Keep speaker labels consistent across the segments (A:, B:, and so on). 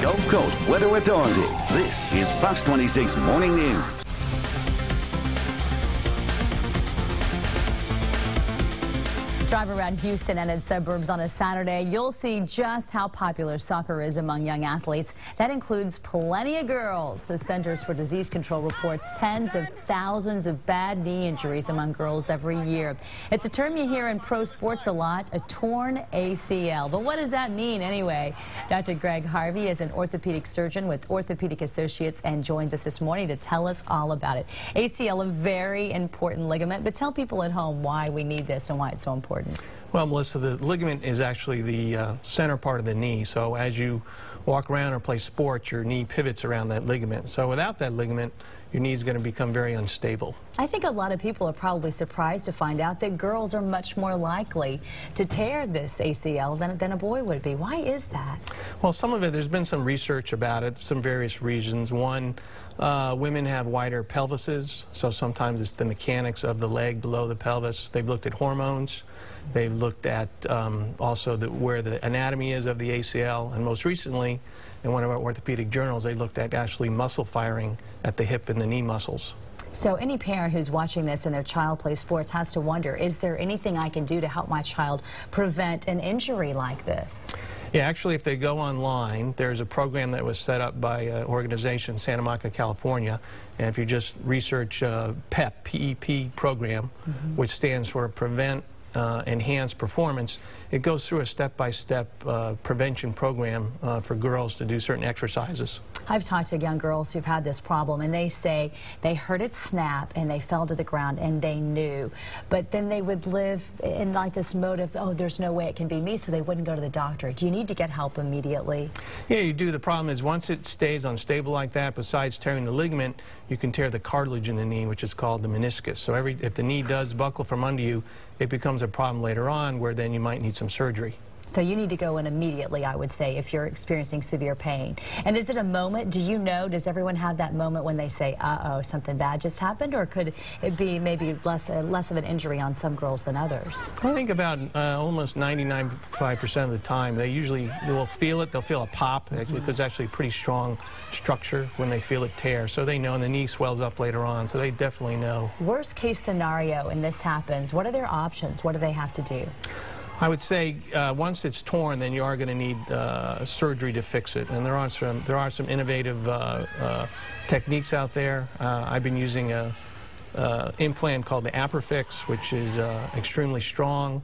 A: Gulf Coast Weather Authority. This is Fox 26 Morning News.
B: Drive around Houston and its suburbs on a Saturday, you'll see just how popular soccer is among young athletes. That includes plenty of girls. The Centers for Disease Control reports tens of thousands of bad knee injuries among girls every year. It's a term you hear in pro sports a lot, a torn ACL. But what does that mean anyway? Dr. Greg Harvey is an orthopedic surgeon with Orthopedic Associates and joins us this morning to tell us all about it. ACL, a very important ligament, but tell people at home why we need this and why it's so important.
C: Well, Melissa, the ligament is actually the center part of the knee. So as you walk around or play sports, your knee pivots around that ligament. So without that ligament, your knee is going to become very unstable.
B: I think a lot of people are probably surprised to find out that girls are much more likely to tear this ACL than a boy would be. Why is that?
C: Well, some of it, there's been some research about it, some various reasons. One, women have wider pelvises, so sometimes it's the mechanics of the leg below the pelvis. They've looked at hormones. They've looked at also where the anatomy is of the ACL, and most recently, in one of our orthopedic journals, they looked at actually muscle firing at the hip and the knee muscles.
B: So any parent who's watching this and their child plays sports has to wonder, is there anything I can do to help my child prevent an injury like this?
C: Yeah, actually, if they go online, there's a program that was set up by an organization in Santa Monica, California, and if you just research PEP, P-E-P program, which stands for Prevent Enhanced Performance, it goes through a step-by-step prevention program for girls to do certain exercises.
B: I've talked to young girls who've had this problem, and they say they heard it snap and they fell to the ground and they knew. But then they would live in like this mode of, oh, there's no way it can be me, so they wouldn't go to the doctor. Do you need to get help immediately? Yeah,
C: you do. The problem is once it stays unstable like that, besides tearing the ligament, you can tear the cartilage in the knee, which is called the meniscus. So if the knee does buckle from under you, it becomes a problem later on where then you might need some surgery.
B: So you need to go in immediately, I would say, if you're experiencing severe pain. And is it a moment, do you know, does everyone have that moment when they say, uh-oh, something bad just happened? Or could it be maybe less of an injury on some girls than others?
C: I think about almost 99.5% of the time, they will feel it. They'll feel a pop, actually, because it's actually a pretty strong structure when they feel it tear. So they know, and the knee swells up later on, so they definitely know.
B: Worst case scenario, and this happens, what are their options? What do they have to do?
C: I would say once it's torn, then you are going to need surgery to fix it. And there are some innovative techniques out there. I've been using an implant called the Aprifix, which is extremely strong,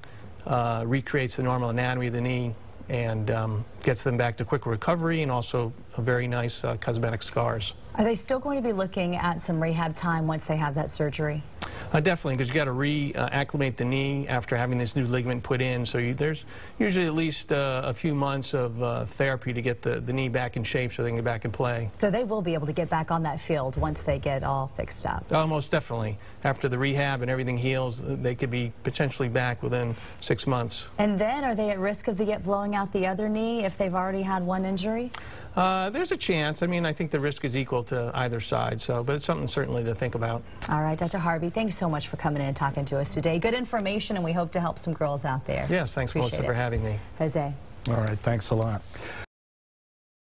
C: recreates the normal anatomy of the knee, and gets them back to quick recovery and also a very nice cosmetic scars.
B: Are they still going to be looking at some rehab time once they have that surgery?
C: Definitely, because you got to reacclimate the knee after having this new ligament put in. So there's usually at least a few months of therapy to get the knee back in shape so they can get back and play.
B: So they will be able to get back on that field once they get all fixed up?
C: Oh, most definitely. After the rehab and everything heals, they could be potentially back within 6 months.
B: And then are they at risk of blowing out the other knee if they've already had one injury?
C: There's a chance. I mean, I think the risk is equal to either side, but it's something certainly to think about.
B: All right, Dr. Harvey, thanks so much for coming in and talking to us today. Good information, and we hope to help some girls out there.
C: Yes, thanks, Melissa, for having me.
B: Jose.
D: All right, thanks a lot.